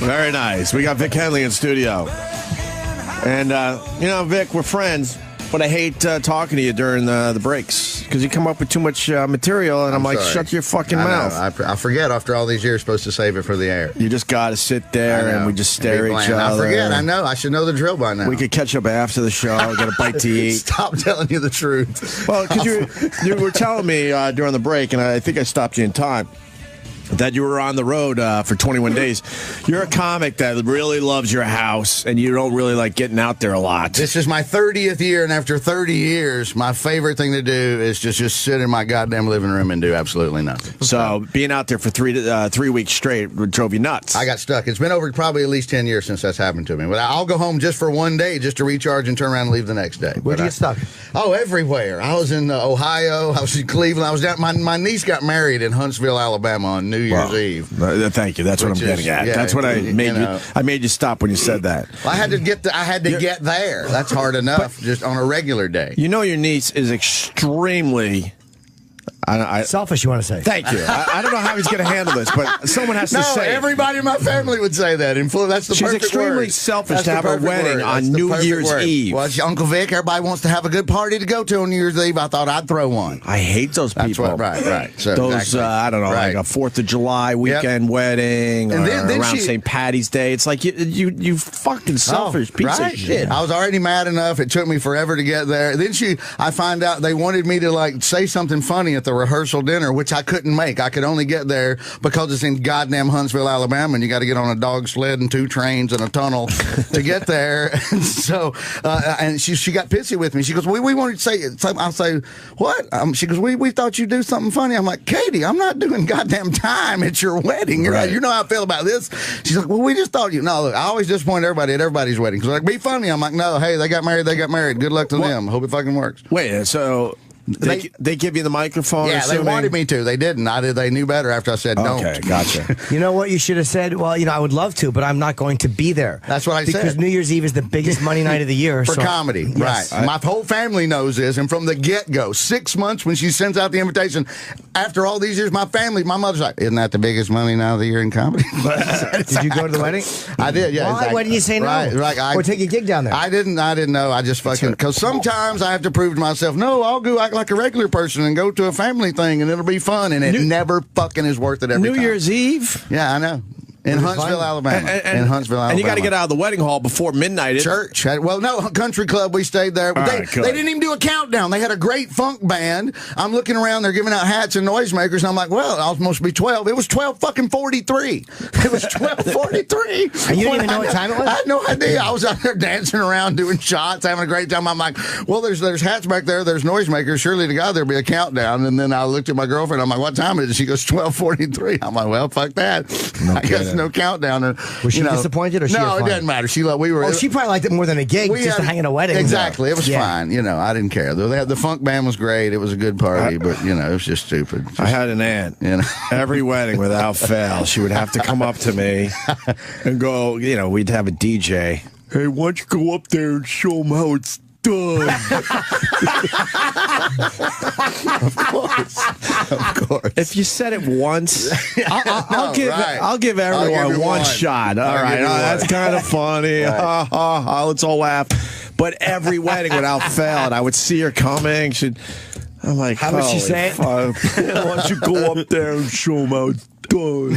Very nice. We got Vic Henley in studio. And, Vic, we're friends, but I hate talking to you during the breaks because you come up with too much material, and I'm like, sorry. shut your fucking mouth. I forget after all these years, supposed to save it for the air. You just got to sit there, and we just stare at each other. I forget. I know. I should know the drill by now. We could catch up after the show, get a bite to eat. Stop telling you the truth. Well, because you were telling me during the break, and I think I stopped you in time, that you were on the road for 21 days. You're a comic that really loves your house, and you don't really like getting out there a lot. This is my 30th year, and after 30 years, my favorite thing to do is just sit in my goddamn living room and do absolutely nothing. So being out there for 3 weeks straight drove you nuts. I got stuck. It's been over probably at least 10 years since that's happened to me. But I'll go home just for one day, just to recharge and turn around and leave the next day. Where'd you get stuck? Oh, everywhere. I was in Ohio. I was in Cleveland. I was down. My niece got married in Huntsville, Alabama on New Year's Eve. Thank you. That's what I'm getting at. Yeah, that's what I made you. I made you stop when you said that. Well, I had to get there. That's hard enough, just on a regular day. You know, your niece is extremely selfish, you want to say? Thank you. I don't know how he's going to handle this, but someone has to say. Everybody in my family would say that. That's the She's perfect extremely word. selfish to have her wedding on New Year's Eve. Well, Uncle Vic, everybody wants to have a good party to go to on New Year's Eve. I thought I'd throw one. I hate those people. Right. So those, exactly. I don't know, like a 4th of July weekend wedding, and or then around St. Patty's Day. It's like you fucking selfish piece of shit. I was already mad enough. It took me forever to get there. Then I find out they wanted me to say something funny at the rehearsal dinner, which I couldn't make. I could only get there because it's in goddamn Huntsville, Alabama, and you got to get on a dog sled and 2 trains and a tunnel to get there. And so, and she got pissy with me. She goes, we wanted to say it. I'll say, what? She goes, we thought you'd do something funny. I'm like, Katie, I'm not doing goddamn time at your wedding. You know how I feel about this. She's like, well, we just thought no, look, I always disappoint everybody at everybody's wedding. Because like, be funny. I'm like, no, hey, they got married. Good luck to them. Hope it fucking works. Wait, so they give you the microphone? Yeah, assuming? they wanted me to. They didn't. They knew better after I said don't. Okay, gotcha. You know what you should have said? Well, I would love to, but I'm not going to be there. That's what I said. Because New Year's Eve is the biggest money night of the year. For comedy, yes. right. My whole family knows this, and from the get-go, 6 months when she sends out the invitation, after all these years, my mother's like, isn't that the biggest money night of the year in comedy? Did you go to the wedding? I did, yeah. Why? Why didn't you say no? Right. Or take a gig down there? I didn't know. I just fucking, because sometimes I have to prove to myself, no, I'll go act like a regular person and go to a family thing, and it'll be fun, and it never fucking is worth it every time. New Year's Eve? Yeah, I know. In Huntsville, Alabama. In Huntsville, Alabama. And you got to get out of the wedding hall before midnight. Church. Well, no, country club. We stayed there. But they didn't even do a countdown. They had a great funk band. I'm looking around. They're giving out hats and noisemakers. And I'm like, well, I was supposed to be 12. It was 12 fucking 43. It was 12:43. And you didn't even know what time it was? I had no idea. I was out there dancing around, doing shots, having a great time. I'm like, well, there's hats back there. There's noisemakers. Surely to God there'll be a countdown. And then I looked at my girlfriend. I'm like, what time is it? She goes, 12:43. I'm like, well, fuck that. I guess no countdown. Was she disappointed, or she no? It doesn't matter. She probably liked it more than a gig, just to hang at a wedding. Exactly, it was fine. I didn't care. The funk band was great. It was a good party, but it was just stupid. I had an aunt. Every wedding without fail, she would have to come up to me and go. We'd have a DJ. Hey, why don't you go up there and show them how it's done? Of course. If you said it once, I'll give everyone one shot. All right, that's kind of funny. Let's all laugh. But every wedding without fail, and I would see her coming. I'm like, how would she say it? Why don't you go up there and show them how it's done?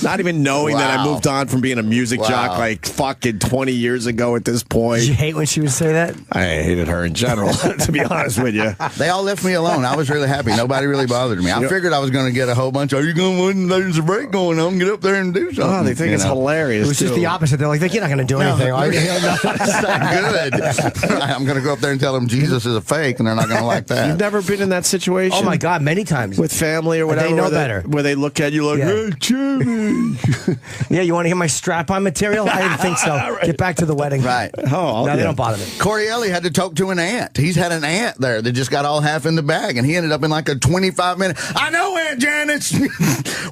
Not even knowing that I moved on from being a music jock like fucking 20 years ago at this point. Did you hate when she would say that? I hated her in general, to be honest with you. They all left me alone. I was really happy. Nobody really bothered me. I figured I was going to get a whole bunch of, are you going when there's a break going on? Get up there and do something. Oh, they think it's hilarious. It was just the opposite. They're like, you're not going to do anything. That's not good. I'm going to go up there and tell them Jesus is a fake, and they're not going to like that. You've never been in that situation? Oh, my God, many times. With family or whatever? They know better. Where they look at you like, hey, Jimmy. Yeah, you want to hear my strap-on material? I didn't think so. Right. Get back to the wedding. Right. No, they don't bother me. Corielli had to talk to an aunt. He's had an aunt there that just got all half in the bag, and he ended up in like a 25-minute, I know, Aunt Janet,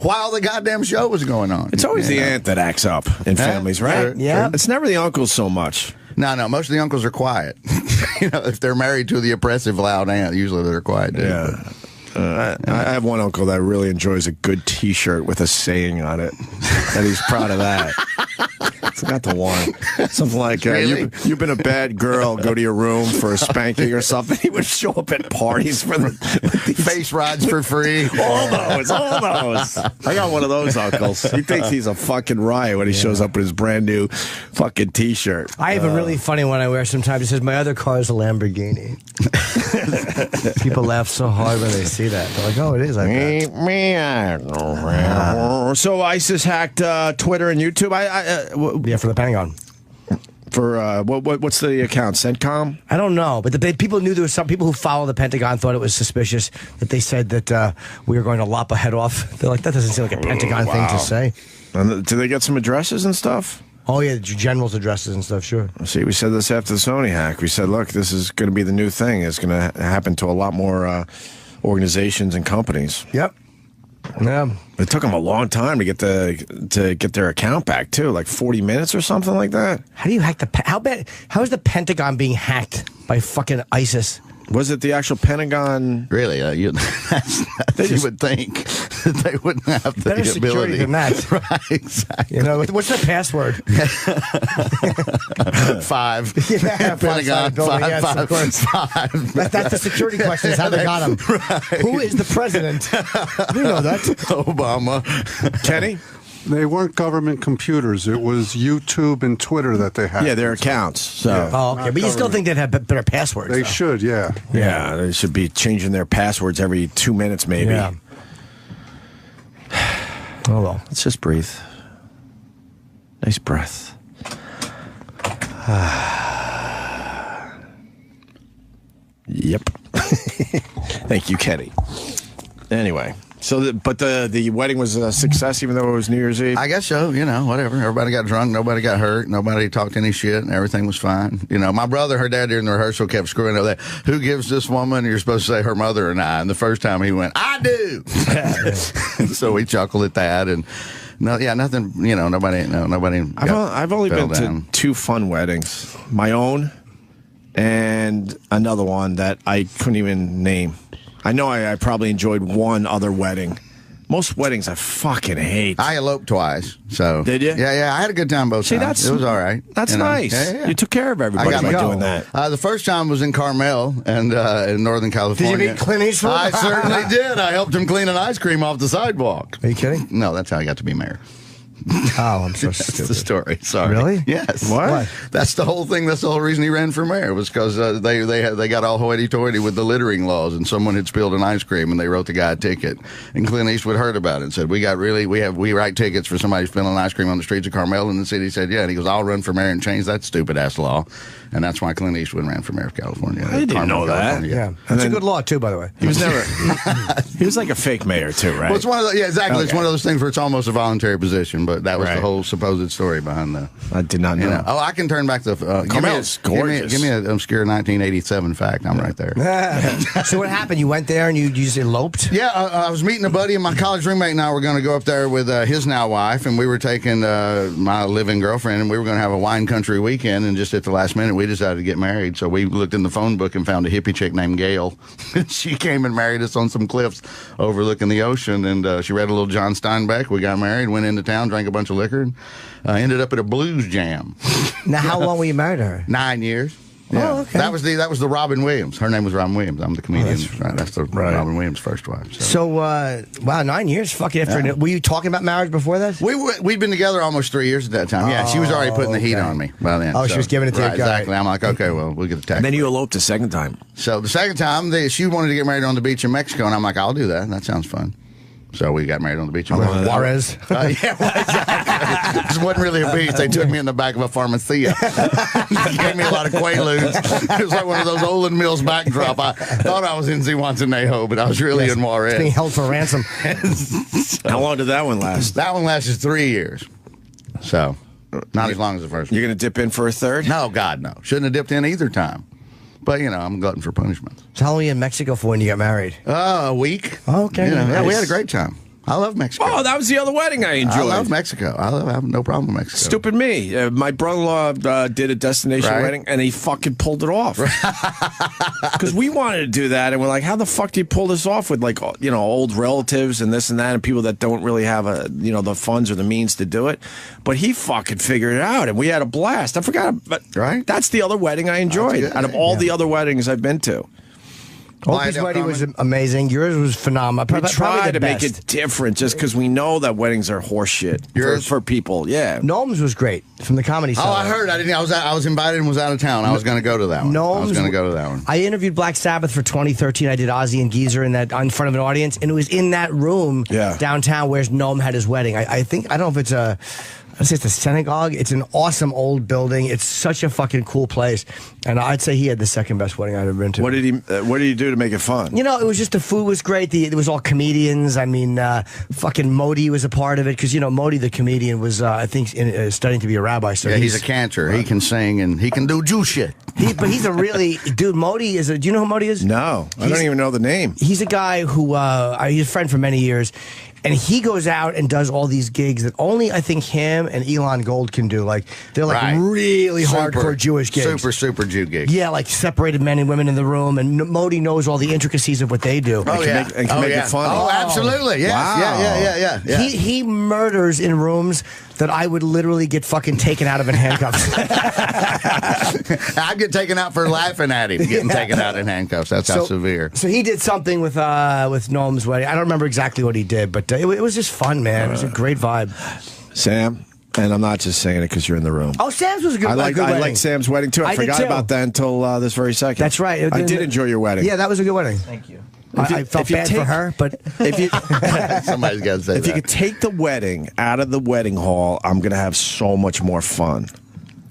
while the goddamn show was going on. It's always the aunt that acts up in families, right? Yeah. It's never the uncles so much. No, most of the uncles are quiet. If they're married to the oppressive, loud aunt, usually they're quiet. Yeah. I have one uncle that really enjoys a good T-shirt with a saying on it, and he's proud of that. I forgot the one. Something like, Really? you've been a bad girl, go to your room for a spanking or something. He would show up at parties for the Face rides for free. all those. I got one of those uncles. He thinks he's a fucking riot when he shows up with his brand new fucking T-shirt. I have a really funny one I wear sometimes. It says, my other car is a Lamborghini. People laugh so hard when they see that. They're like, oh, it is. So ISIS hacked Twitter and YouTube. Yeah, for the Pentagon. For what's the account? CENTCOM? I don't know, but there were some people who follow the Pentagon thought it was suspicious that they said that we were going to lop a head off. They're like, that doesn't seem like a Pentagon thing to say. And do they get some addresses and stuff? Oh, yeah, generals' addresses and stuff, sure. See, we said this after the Sony hack. We said, look, this is going to be the new thing. It's going to happen to a lot more organizations and companies. Yep. Yeah. It took them a long time to get their account back, too, like 40 minutes or something like that. How do you hack how is the Pentagon being hacked by fucking ISIS? Was it the actual Pentagon? Really? You would think that they wouldn't have the Better security ability. than that. Right, exactly. You know, what's the password? 5. Yeah, Pentagon, building, 5, yes, 5, of course. 5. That's the security question, is how they got him. Right. Who is the president? We know that. Obama. Kenny? They weren't government computers. It was YouTube and Twitter that they had. Yeah, their accounts. So. Yeah. Oh, okay. But you still think they'd have better passwords? They though. should, yeah. Yeah, they should be changing their passwords every 2 minutes, maybe. Yeah. Oh, well. Let's just breathe. Nice breath. Yep. Thank you, Kenny. Anyway, so but the wedding was a success, even though it was New Year's Eve. I guess so. You know, whatever. Everybody got drunk. Nobody got hurt. Nobody talked any shit. And everything was fine. You know, my brother, her dad during the rehearsal kept screwing up that. Who gives this woman? You're supposed to say her mother and I. And the first time he went, I do. So we chuckled at that. And no, yeah, nothing. You know, nobody. I've only been down. to 2 fun weddings. My own and another one that I couldn't even name. I know I probably enjoyed one other wedding. Most weddings I fucking hate. I eloped twice. So did you? Yeah. I had a good time both times. It was all right. That's you know? nice. Yeah. You took care of everybody by doing that. The first time was in Carmel and in Northern California. Did you meet Clint Eastwood? I certainly did. I helped him clean an ice cream off the sidewalk. Are you kidding? No, that's how I got to be mayor. Oh, I'm so That's stupid. the story. Sorry. Really? Yes. What? That's the whole thing. That's the whole reason he ran for mayor was because they got all hoity-toity with the littering laws, and someone had spilled an ice cream, and they wrote the guy a ticket. And Clint Eastwood heard about it and said, "We write tickets for somebody spilling ice cream on the streets of Carmel." And the city said, "Yeah." And he goes, "I'll run for mayor and change that stupid ass law." And that's why Clint Eastwood ran for mayor of California. I didn't know that. California. Yeah. It's a good law, too, by the way. He was never. He was like a fake mayor too, right? Well, it's one of the, exactly. Okay. It's one of those things where it's almost a voluntary position, but that was the Right. whole supposed story behind the. I did not know. Oh, I can turn back the. Carmel's gorgeous. Give me an obscure 1987 fact. I'm right there. So what happened? You went there and you just eloped? Yeah, I was meeting a buddy, and my college roommate and I were going to go up there with his now wife, and we were taking my living girlfriend, and we were going to have a wine country weekend. And just at the last minute, we decided to get married. So we looked in the phone book and found a hippie chick named Gail. She came and married us on some cliffs overlooking the ocean, and she read a little John Steinbeck. We got married, went into town, drank a bunch of liquor, and ended up at a blues jam. Now, how long were you married to her? 9 years. Oh, Yeah. okay. That was the Robin Williams. Her name was Robin Williams. I'm the comedian. That's the Robin Williams' first wife. So, wow, 9 years? Fuck it. Were you talking about marriage before that? We'd been together almost 3 years at that time. Yeah, she was already putting the heat on me by then. Oh, she was giving it to you. Exactly. I'm like, okay, well, we'll get the text. And then you eloped a second time. So the second time, she wanted to get married on the beach in Mexico, and I'm like, I'll do that. That sounds fun. So we got married on the beach in Mexico. Juarez. Yeah, well, exactly. It wasn't really a beach. They took me in the back of a pharmacia. Gave me a lot of Quaaludes. It was like one of those Olin Mills backdrop. I thought I was in Zihuatanejo, but I was really in Juarez. It's being held for ransom. How long did that one last? That one lasted 3 years. So, not as long as the first one. You're going to dip in for a third? No, God, no. Shouldn't have dipped in either time. But, I'm a glutton for punishment. So how long were you in Mexico for when you got married? A week. Oh, okay. Yeah, we Nice. had a great time. I love Mexico. Oh, that was the other wedding I enjoyed. I love Mexico. I have no problem with Mexico. Stupid me. My brother-in-law did a destination wedding, and he fucking pulled it off. Because we wanted to do that, and we're like, how the fuck do you pull this off with, like, you know, old relatives and this and that, and people that don't really have, the funds or the means to do it? But he fucking figured it out, and we had a blast. I forgot, but that's the other wedding I enjoyed out of all the other weddings I've been to. Opie's wedding was amazing. Yours was phenomenal. We tried to make it different just because we know that weddings are horseshit for people. Yeah. Gnomes was great from the Comedy Cellar. Oh, I heard. I was invited and was out of town. I was going to go to that one. I was going to go to that one. I interviewed Black Sabbath for 2013. I did Ozzy and Geezer in front of an audience, and it was in that room downtown where Gnome had his wedding. I think, I don't know if it's I'd say it's a synagogue. It's an awesome old building. It's such a fucking cool place. And I'd say he had the second best wedding I've ever been to. What did he do to make it fun? You know, it was just the food was great. It was all comedians. I mean, fucking Modi was a part of it because, you know, Modi the comedian was, I think, studying to be a rabbi. So he's a cantor. He can sing and he can do Jew shit. But he's a really, dude, Modi is do you know who Modi is? No, I don't even know the name. He's a guy who, he's a friend for many years. And he goes out and does all these gigs that only I think him and Elon Gold can do. Like they're like really hardcore Jewish gigs, super Jew gigs. Yeah, like separated men and women in the room, and Modi knows all the intricacies of what they do. And can make it funny. Oh, absolutely. Yes. Wow. Yeah. He murders in rooms that I would literally get fucking taken out of in handcuffs. I'd get taken out for laughing at him, getting taken out in handcuffs. That's how severe. So he did something with Noam's wedding. I don't remember exactly what he did, but it was just fun, man. It was a great vibe. Sam, and I'm not just saying it because you're in the room. Oh, Sam's was a good wedding. I like Sam's wedding, too. I forgot about that until this very second. That's right. I did enjoy your wedding. Yeah, that was a good wedding. Thank you. I felt bad for her, but if you somebody's got to say if you could take the wedding out of the wedding hall, I'm going to have so much more fun.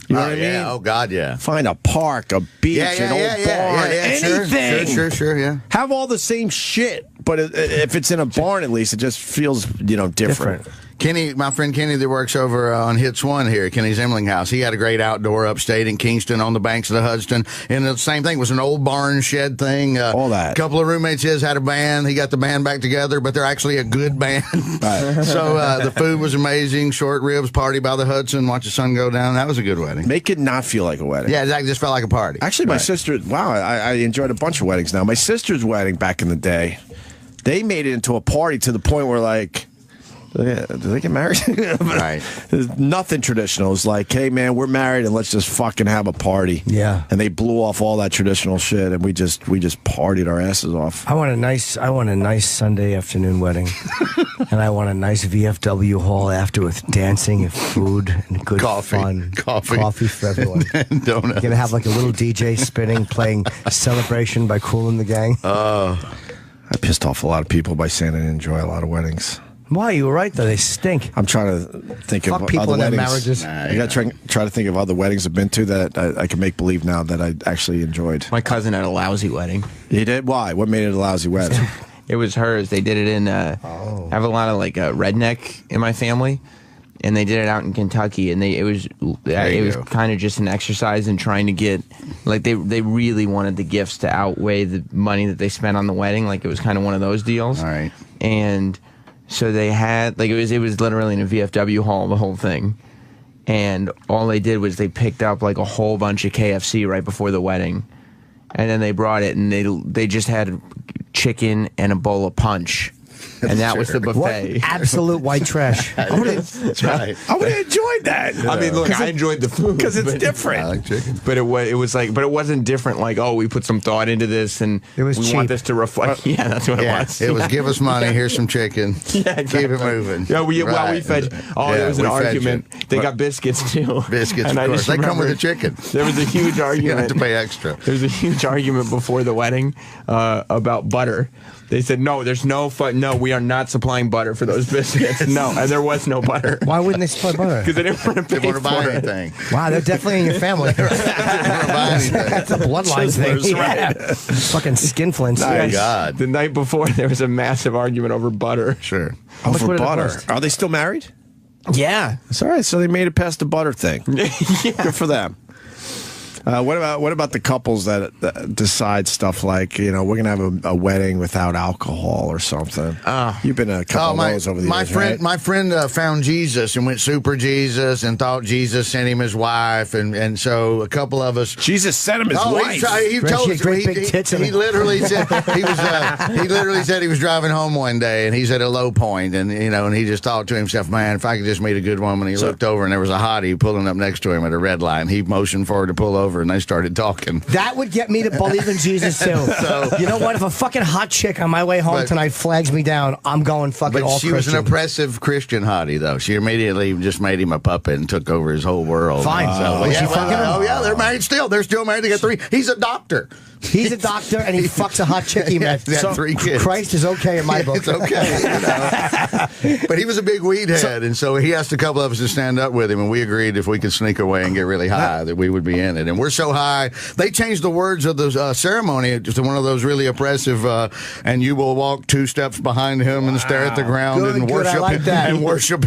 You know what I mean? Oh, God, yeah. Find a park, a beach, an old barn, anything. Sure, yeah. Have all the same shit, but if it's in a barn, at least, it just feels, different. Kenny, my friend Kenny that works over on Hits 1 here, Kenny Zimlinghouse, he had a great outdoor upstate in Kingston on the banks of the Hudson. And the same thing was an old barn shed thing. All that. A couple of roommates his had a band. He got the band back together, but they're actually a good band. Right. So the food was amazing. Short ribs, party by the Hudson, watch the sun go down. That was a good wedding. Make it not feel like a wedding. Yeah, it just felt like a party. Actually, my sister, I enjoyed a bunch of weddings now. My sister's wedding back in the day, they made it into a party to the point where, like, do they get married? Right. There's nothing traditional. It's like, hey, man, we're married and let's just fucking have a party. Yeah. And they blew off all that traditional shit and we just partied our asses off. I want a nice Sunday afternoon wedding. And I want a nice VFW hall after with dancing and food and good fun. Coffee for everyone. And donuts. You're going to have like a little DJ spinning, playing Celebration by Kool and the Gang. I pissed off a lot of people by saying I didn't enjoy a lot of weddings. Why? You were right, though. They stink. I'm trying to think of people other in their weddings. marriages. I got to try to think of other weddings I've been to that I can make believe now that I actually enjoyed. My cousin had a lousy wedding. He did? Why? What made it a lousy wedding? It was hers. They did it in. I have a lot of redneck in my family, and they did it out in Kentucky. And it was kind of just an exercise in trying to get they really wanted the gifts to outweigh the money that they spent on the wedding. Like it was kind of one of those deals. All right. And so they had it was literally in a VFW hall, the whole thing. And all they did was they picked up like a whole bunch of KFC right before the wedding. And then they brought it and they just had chicken and a bowl of punch. And that was the buffet. What absolute white trash. I would have enjoyed that. I mean, look, I enjoyed the food because it's different. I like chicken, but it wasn't different. Like, oh, we put some thought into this, and we want this to reflect. Yeah, that's what it was. It was give us money. Here's some chicken. Yeah, exactly. Keep it moving. Yeah, we fed. There was an argument. They got biscuits too. Biscuits, of course. They come with the chicken. There was a huge argument. You have to pay extra. There was a huge argument before the wedding about butter. They said, no, there's no we are not supplying butter for those biscuits. No, and there was no butter. Why wouldn't they supply butter? Because they didn't want to pay for buy it. anything. Wow, they're definitely in your family. That's a bloodline thing. Right. Fucking skinflints. My God. The night before, there was a massive argument over butter. Sure. For butter. Are they still married? Yeah. It's all right. So they made it past the butter thing. Yeah. Good for them. What about the couples that decide stuff like, we're gonna have a wedding without alcohol or something? You've been a couple of those over the years, right? My friend found Jesus and went super Jesus and thought Jesus sent him his wife, and so a couple of us. Jesus sent him his wife. He told us he literally said he literally said he was driving home one day and he's at a low point, and and he just thought to himself, man, if I could just meet a good woman. He looked over and there was a hottie pulling up next to him at a red light. He motioned for her to pull over and they started talking. That would get me to believe in Jesus too. So, you know what? If a fucking hot chick on my way home tonight flags me down, I'm going fucking all Christian. But she was an oppressive Christian hottie, though. She immediately just made him a puppet and took over his whole world. Fine. They're married still. They're still married. They got 3. He's a doctor. He's a doctor, and he fucks a hot chick he met. So 3 kids. Christ is okay in my book. It's okay. But he was a big weed head, and so he asked a couple of us to stand up with him, and we agreed if we could sneak away and get really high that we would be in it. And we're so high, they changed the words of the ceremony to one of those really oppressive, and you will walk 2 steps behind him and stare at the ground and worship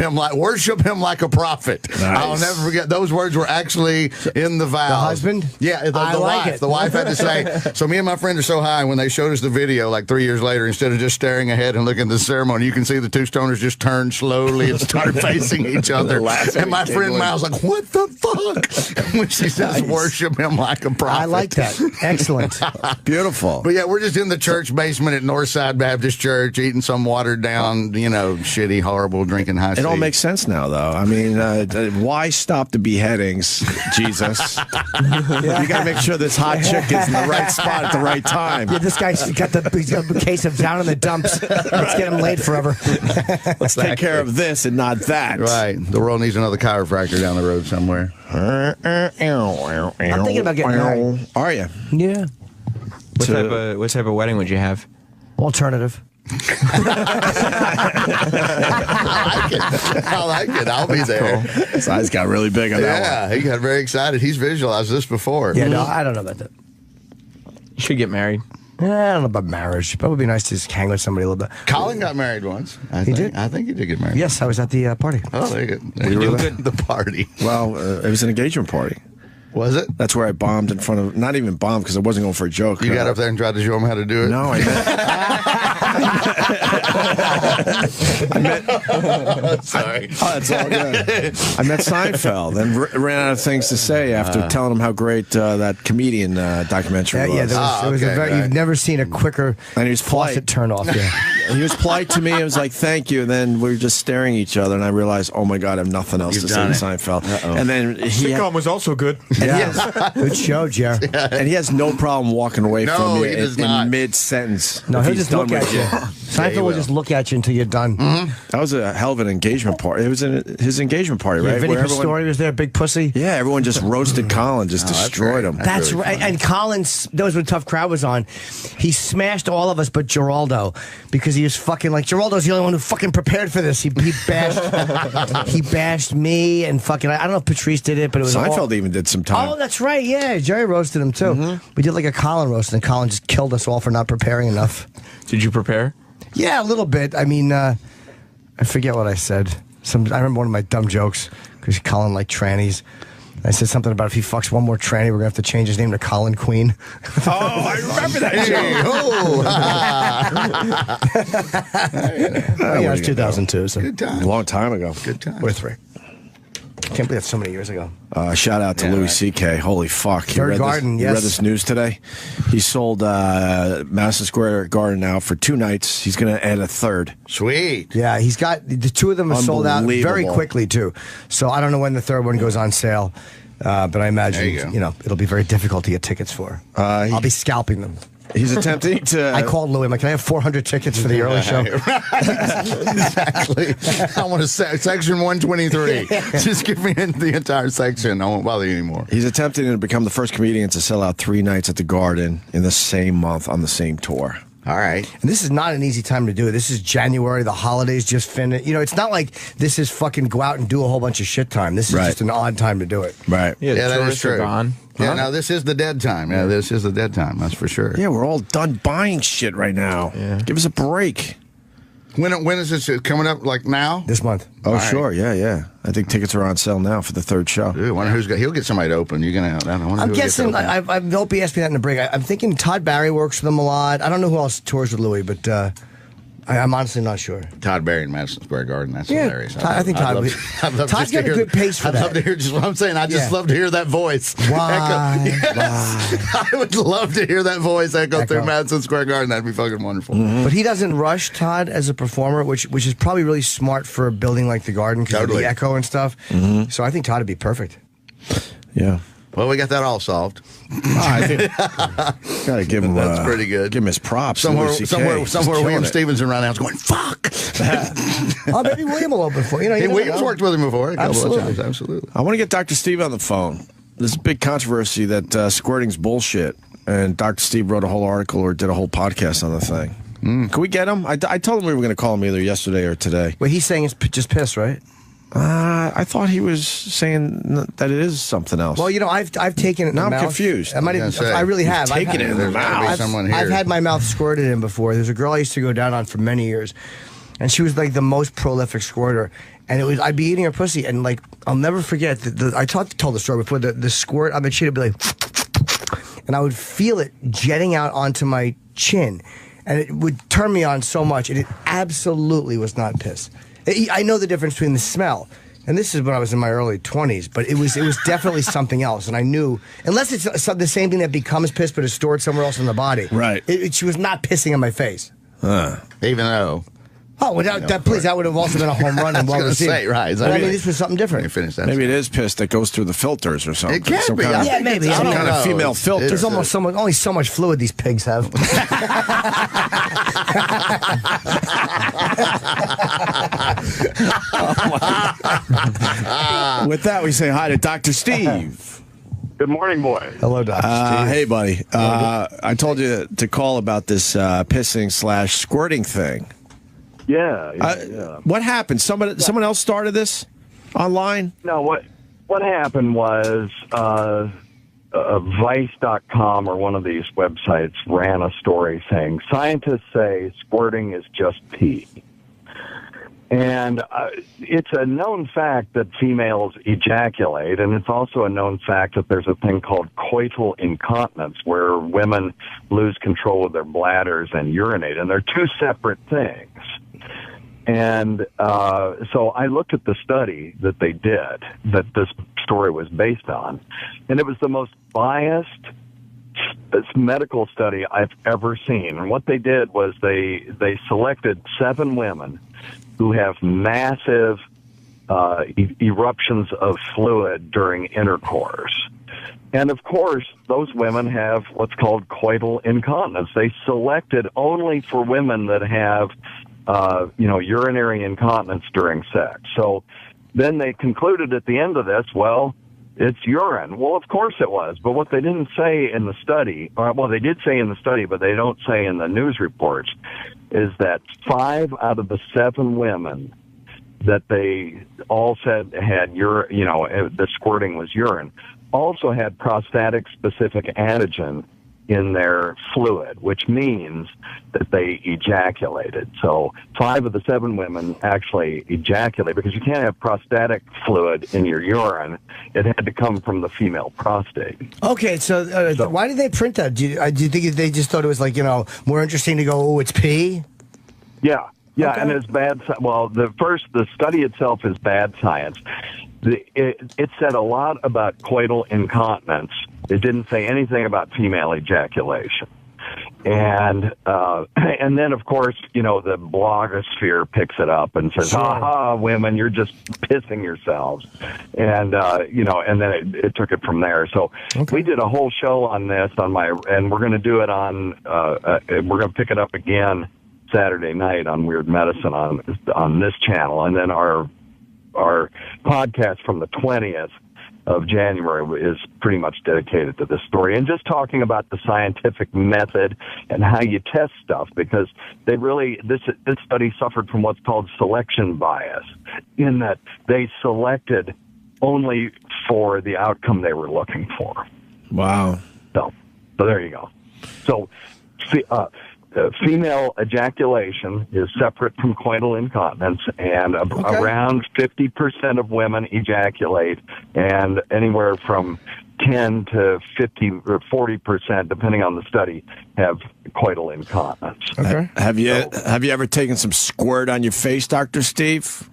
him like a prophet. Nice. I'll never forget. Those words were actually in the vows. The husband? Yeah, the wife. The wife had to say. So me and my friend are so high, when they showed us the video like 3 years later, instead of just staring ahead and looking at the ceremony, you can see the 2 stoners just turn slowly and start facing each other. And my friend Miles like, what the fuck? When she says, worship him like a prophet. I like that. Excellent. Beautiful. But yeah, we're just in the church basement at Northside Baptist Church, eating some watered down, shitty, horrible, drinking high. It all makes sense now, though. I mean, why stop the beheadings, Jesus? You got to make sure this hot chick is in the right spot at the right time. Yeah, this guy's got the case of down in the dumps. Let's get him laid forever. Let's take care of this and not that. Right. The world needs another chiropractor down the road somewhere. I'm thinking about getting married. Are you? Yeah. What type of wedding would you have? Alternative. I like it. I'll be there. Cool. His eyes got really big on that one. Yeah, he got very excited. He's visualized this before. Yeah, no, I don't know about that. You should get married. I don't know about marriage, but it would be nice to just hang with somebody a little bit. Colin got married once. He did? I think he did get married. Yes, I was at the party. Oh, there you go. You were at the party. Well, it was an engagement party. Was it? That's where I bombed in front of, not even bombed because I wasn't going for a joke. You got up there and tried to show him how to do it? No, I met. Sorry. That's all good. I met Seinfeld and ran out of things to say after telling him how great that comedian documentary was. Yeah, there was you've never seen a quicker and he was faucet turn off. Yeah. He was polite to me. I was like, thank you. And then we were just staring at each other, and I realized, oh my God, I have nothing else to say to Seinfeld. And then sitcom was also good. Yeah. Good show, Jer. And he has no problem walking away from me in mid-sentence. No, he'll just look at you. Seinfeld will just look at you until you're done. Mm-hmm. That was a hell of an engagement party. It was his engagement party, right? Vinny Pastore was there, big pussy. Yeah, everyone just roasted Colin, just destroyed him. That's really right. And Colin's, that was when Tough Crowd was on. He smashed all of us but Geraldo because he was fucking like, Geraldo's the only one who fucking prepared for this. He bashed me and fucking, I don't know if Patrice did it, but it was Seinfeld even did some time. Oh, that's right, yeah. Jerry roasted him too. Mm-hmm. We did like a Colin roast, and Colin just killed us all for not preparing enough. Did you prepare? Yeah, a little bit. I mean, I forget what I said. I remember one of my dumb jokes because Colin liked trannies. I said something about if he fucks one more tranny, we're going to have to change his name to Colin Queen. Oh, I remember that joke. Yeah, it was 2002. So. Good time. A long time ago. Good time. We're 3. Can't believe that's so many years ago. Shout out to Louis C.K. Holy fuck. Third Garden, You read this news today? He sold Madison Square Garden out for 2 nights. He's going to add a third. Sweet. Yeah, he's got the 2 of them are sold out very quickly, too. So I don't know when the third one goes on sale. But I imagine, it'll be very difficult to get tickets for. I'll be scalping them. He's attempting to... I called Louis. I'm like, can I have 400 tickets for the early show? Exactly. I want to section 123. Just give me the entire section. I won't bother you anymore. He's attempting to become the first comedian to sell out 3 nights at the Garden in the same month on the same tour. All right. And this is not an easy time to do it. This is January. The holidays just finished. It's not like this is fucking go out and do a whole bunch of shit time. This is just an odd time to do it. Right. Yeah, that is true. Gone. Yeah, now this is the dead time. Yeah, this is the dead time. That's for sure. Yeah, we're all done buying shit right now. Yeah. Give us a break. When is this coming up? Like now? This month. Oh, right. Sure. Yeah. I think tickets are on sale now for the third show. Dude, I wonder he'll get somebody to open. You're gonna. I'm guessing. Opie asked me that in the break. I'm thinking Todd Barry works for them a lot. I don't know who else tours with Louis, but I'm honestly not sure. Todd Barry in Madison Square Garden. That's hilarious. I think Todd. Todd's got a good pace for that. I'd love to hear just what I'm saying. I just love to hear that voice. Why? I would love to hear that voice echo through Madison Square Garden. That'd be fucking wonderful. Mm-hmm. But he doesn't rush Todd as a performer, which is probably really smart for a building like the Garden because of the echo and stuff. Mm-hmm. So I think Todd would be perfect. Yeah. Well, we got that all solved. I think gotta give him. That's pretty good. Give him his props. Somewhere William Stevenson around the house going, "Fuck." Oh, maybe William will open for you. William's worked with him before. Absolutely. A couple of times. Absolutely. I want to get Dr. Steve on the phone. There's a big controversy that squirting's bullshit, and Dr. Steve wrote a whole article or did a whole podcast on the thing. Can we get him? I told him we were going to call him either yesterday or today. Well, he's saying it's just piss, right? I thought he was saying that it is something else. Well, I've taken it in the mouth. Now I'm confused. I really have. Taken it in the mouth. I've had my mouth squirted in before. There's a girl I used to go down on for many years, and she was like the most prolific squirter. And I'd be eating her pussy, and like I'll never forget. I told the story before. The squirt on the chin would be like, and I would feel it jetting out onto my chin, and it would turn me on so much. And it absolutely was not piss. I know the difference between the smell, and this is when I was in my early 20s, but it was definitely something else, and I knew, unless it's the same thing that becomes piss but is stored somewhere else in the body. Right. She was not pissing in my face. Even though. Oh, without that, please, that would have also been a home run and well received. Right. But I mean, this was something different. Maybe it is piss that goes through the filters or something. It can be. Yeah, maybe. Some kind of female filter. There's almost only so much fluid these pigs have. With that, we say hi to Dr. Steve. Good morning, boy. Hello, Dr. Steve. Hey, buddy. I told you to call about this pissing/squirting thing. Yeah. What happened? Someone else started this online? No, what happened was Vice.com or one of these websites ran a story saying scientists say squirting is just pee. And it's a known fact that females ejaculate, and it's also a known fact that there's a thing called coital incontinence, where women lose control of their bladders and urinate, and they're two separate things. And so I looked at the study that they did, that this story was based on, and it was the most biased medical study I've ever seen. And what they did was they selected 7 women who have massive eruptions of fluid during intercourse. And, of course, those women have what's called coital incontinence. They selected only for women that have urinary incontinence during sex. So then they concluded at the end of this, well, it's urine. Well, of course it was. But what they didn't say in the study, they did say in the study, but they don't say in the news reports, is that 5 out of the 7 women that they all said had the squirting was urine, also had prostatic-specific antigen in their fluid, which means that they ejaculated. So 5 of the 7 women actually ejaculated, because you can't have prostatic fluid in your urine. It had to come from the female prostate. Okay, so why did they print that? Do you think they just thought it was more interesting to go, oh, it's pee? Yeah, okay. And it's bad. Well, the study itself is bad science. It said a lot about coital incontinence. It didn't say anything about female ejaculation. And then, of course, the blogosphere picks it up and says, women, you're just pissing yourselves. And, and then it took it from there. So we did a whole show on this and we're going to do it we're going to pick it up again Saturday night on Weird Medicine on this channel. And then our podcast from the 20th of January is pretty much dedicated to this story and just talking about the scientific method and how you test stuff, because this study suffered from what's called selection bias, in that they selected only for the outcome they were looking for. Wow. So there you go. So female ejaculation is separate from coital incontinence, and around 50% of women ejaculate, and anywhere from 10 to 50 or 40%, depending on the study, have coital incontinence. Okay. Have you ever taken some squirt on your face, Dr. Steve?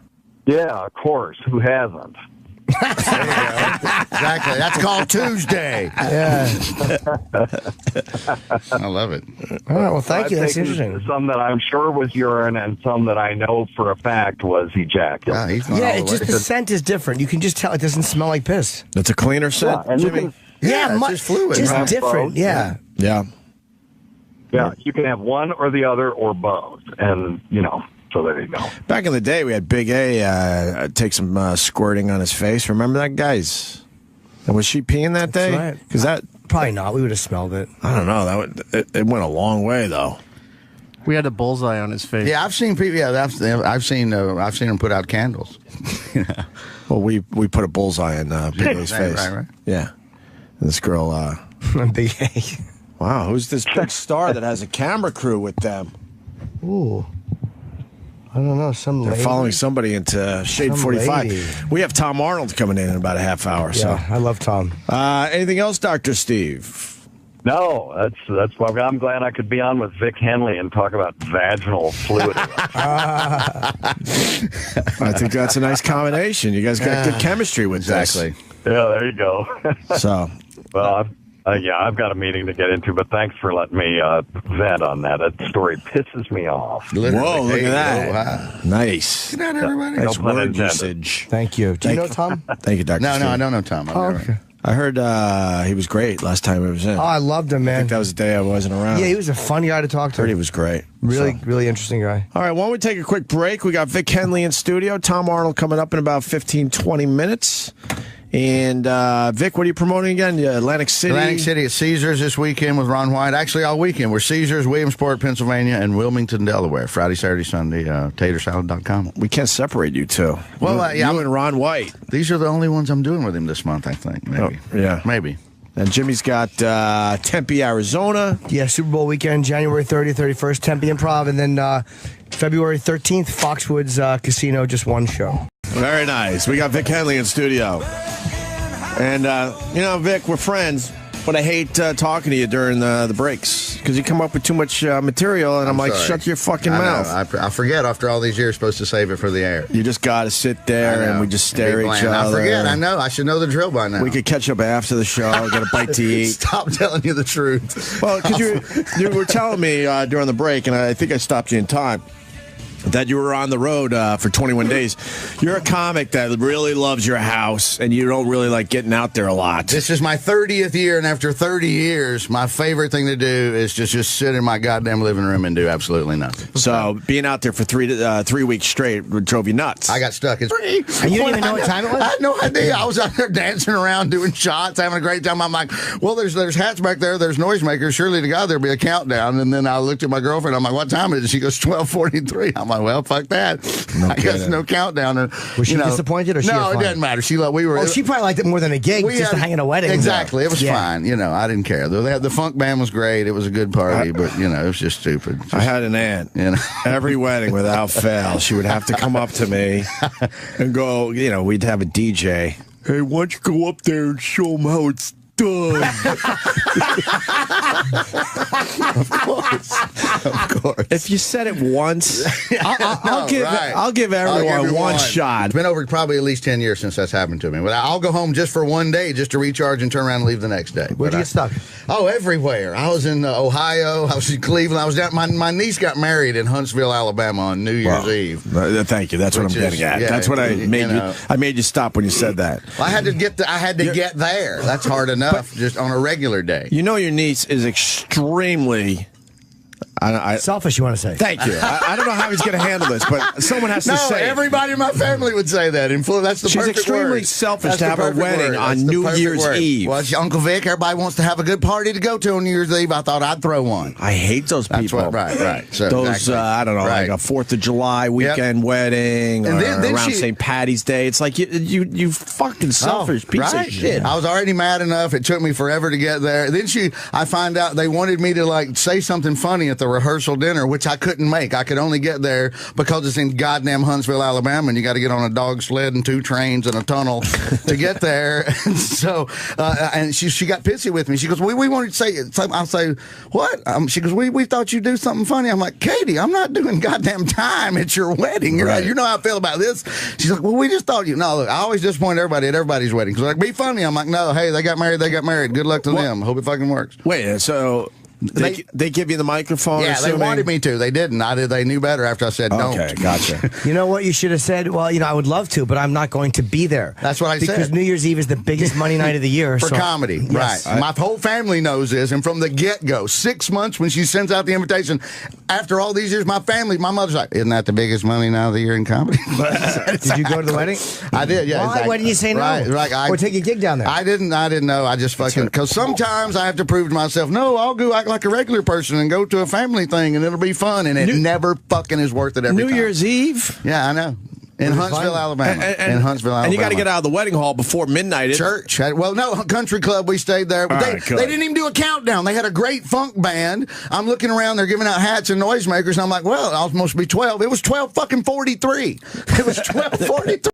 Yeah, of course. Who hasn't? Exactly. That's called Tuesday. Yeah. I love it. All right. Well, thank you. That's interesting. Some that I'm sure was urine, and some that I know for a fact was ejaculate. It's just the scent is different. You can just tell it doesn't smell like piss. It's a cleaner scent, and Jimmy. Yeah, it's just fluid. Just different. Yeah. Yeah. Yeah. You can have one or the other or both, and So there you go. Back in the day, we had Big A take some squirting on his face. Remember that, guys? And was she peeing that day? That's right. Because that probably not. We would have smelled it. I don't know. It went a long way though. We had a bullseye on his face. Yeah, I've seen people. Yeah, I've seen them put out candles. Well, we put a bullseye in Big A's face. Right. Yeah. And this girl. Big A. Wow, who's this big star that has a camera crew with them? Ooh. I don't know. They're following somebody into Shade 45. Lady. We have Tom Arnold coming in about a half hour. Yeah, I love Tom. Anything else, Dr. Steve? No, that's why I'm glad I could be on with Vic Henley and talk about vaginal fluid. I think that's a nice combination. You guys got good chemistry with this. Yeah, there you go. So, well, I've got a meeting to get into, but thanks for letting me vent on that. That story pisses me off. Literally. Whoa, look at that. Wow. Nice. Good night, everybody. Nice No pun word intended. usage. Thank you. Do you know Tom? Thank you, Dr. No, Steve. I don't know Tom. Okay. I heard he was great last time I was in. Oh, I loved him, I man. think that was the day I wasn't around. Yeah, he was a fun guy to talk to. Heard he was great. Really, So. really interesting guy. All right, why don't we take a quick break? We got Vic Henley in studio. Tom Arnold coming up in about 15, 20 minutes. And Vic, what are you promoting again? Atlantic City? Atlantic City at Caesars this weekend with Ron White. Actually, all weekend. We're Caesars, Williamsport, Pennsylvania, and Wilmington, Delaware. Friday, Saturday, Sunday, tatersalad.com. We can't separate you two. Well, you and Ron White. These are the only ones I'm doing with him this month, I think. Maybe. Oh, yeah. Maybe. And Jimmy's got Tempe, Arizona. Yeah, Super Bowl weekend, January 30th, 31st, Tempe Improv, and then February 13th, Foxwoods Casino, just one show. Very nice. We got Vic Henley in studio. And, Vic, we're friends, but I hate talking to you during the breaks because you come up with too much material, and I'm like, sorry. shut your fucking mouth. I forget after all these years, supposed to save it for the air. You just got to sit there and we just stare at each other. I forget. I know. I should know the drill by now. We could catch up after the show, get a bite to eat. Stop telling you the truth. Well, because you were telling me during the break, and I think I stopped you in time, that you were on the road for 21 days. You're a comic that really loves your house, and you don't really like getting out there a lot. This is my 30th year, and after 30 years, my favorite thing to do is just sit in my goddamn living room and do absolutely nothing. So being out there for 3 weeks straight drove you nuts. I got stuck. It's free. And you didn't even know what time it was? I had no idea. I was out there dancing around, doing shots, having a great time. I'm like, well, there's hats back there. There's noisemakers. Surely to God there'll be a countdown. And then I looked at my girlfriend. I'm like, what time is it? She goes, 12:43. I'm like, well, fuck that. No I guess no countdown. And, Was she disappointed or she No, had it fun? doesn't matter. She probably liked it more than a gig, just to hang at a wedding. Exactly. It was fine. I didn't care. The funk band was great. It was a good party, but it was just stupid. I had an aunt. Every wedding without fail, she would have to come up to me and go, we'd have a DJ. Hey, why don't you go up there and show them how it's done? Of course. If you said it once, I'll give everyone one shot. It's been over probably at least 10 years since that's happened to me. But I'll go home just for one day just to recharge and turn around and leave the next day. Where'd you get stuck? Oh, everywhere. I was in Ohio. I was in Cleveland. I was down. My niece got married in Huntsville, Alabama on New Year's Eve. Thank you. That's what I'm getting at. Yeah, that's what I made you. I made you stop when you said that. Well, I had to get there. That's hard enough just on a regular day. Your niece is extremely selfish, you want to say? Thank you. I don't know how he's going to handle this, but someone has to say. No, everybody in my family would say that. That's the She's perfect extremely word. selfish to have a wedding on New Year's Eve. Well, Uncle Vic, everybody wants to have a good party to go to on New Year's Eve. I thought I'd throw one. I hate those people. Right. So, those, exactly. I don't know, like a 4th of July weekend wedding and or then around St. Patty's Day. It's like you fucking selfish piece of shit. I was already mad enough. It took me forever to get there. Then I find out they wanted me to say something funny at the rehearsal dinner, which I couldn't make. I could only get there because it's in goddamn Huntsville, Alabama, and you got to get on a dog sled and 2 trains and a tunnel to get there. And so, and she got pissy with me. She goes, we wanted to say something. I'll say, what? She goes, we thought you'd do something funny. I'm like, Katie, I'm not doing goddamn time at your wedding. Right. You know how I feel about this. She's like, well, we just thought you. No, look, I always disappoint everybody at everybody's wedding. Because like, be funny. I'm like, no, hey, they got married. Good luck to them. Hope it fucking works. Wait, so they give you the microphone? Yeah, assuming? They wanted me to. They didn't. They knew better after I said no. Okay, gotcha. You know what you should have said? Well, I would love to, but I'm not going to be there. That's what I said. Because New Year's Eve is the biggest money night of the year. For comedy, yes. Right. My whole family knows this, and from the get-go, 6 months when she sends out the invitation, after all these years, my mother's like, isn't that the biggest money night of the year in comedy? Did you go to the wedding? I did, yeah. Why? Exactly. Why did you say no? Right, or take a gig down there? I didn't know. I just fucking, because sometimes I have to prove to myself, no, I'll go act like a regular person and go to a family thing, and it'll be fun, and it never fucking is worth it every time. New Year's Eve? Yeah, I know. In Huntsville, Alabama. In Huntsville, Alabama. And you got to get out of the wedding hall before midnight. Church. Well, no, country club. We stayed there. They didn't even do a countdown. They had a great funk band. I'm looking around. They're giving out hats and noisemakers. And I'm like, well, it almost be 12. It was 12 fucking 43. It was 12:43.